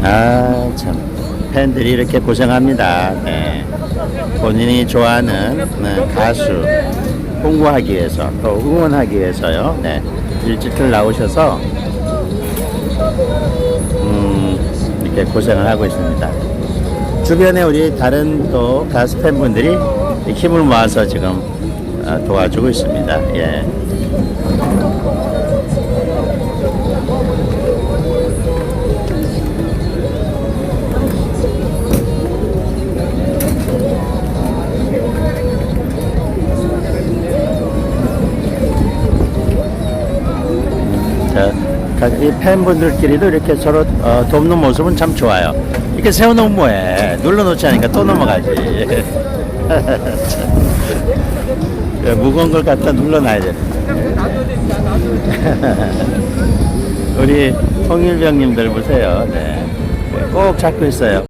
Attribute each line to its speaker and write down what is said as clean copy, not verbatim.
Speaker 1: 아, 참. 팬들이 이렇게 고생합니다. 네. 본인이 좋아하는 가수 홍보하기 위해서 또 응원하기 위해서요. 네. 일찍들 나오셔서 이렇게 고생을 하고 있습니다. 주변에 우리 다른 또 가수 팬분들이 힘을 모아서 지금 도와주고 있습니다. 예. 이 팬분들끼리도 이렇게 서로 돕는 모습은 참 좋아요. 이렇게 세워놓으면 뭐해? 눌러놓지 않으니까 또 넘어가지. 무거운 걸 갖다 눌러놔야 돼. 우리 통일병님들 보세요. 네. 꼭 잡고 있어요.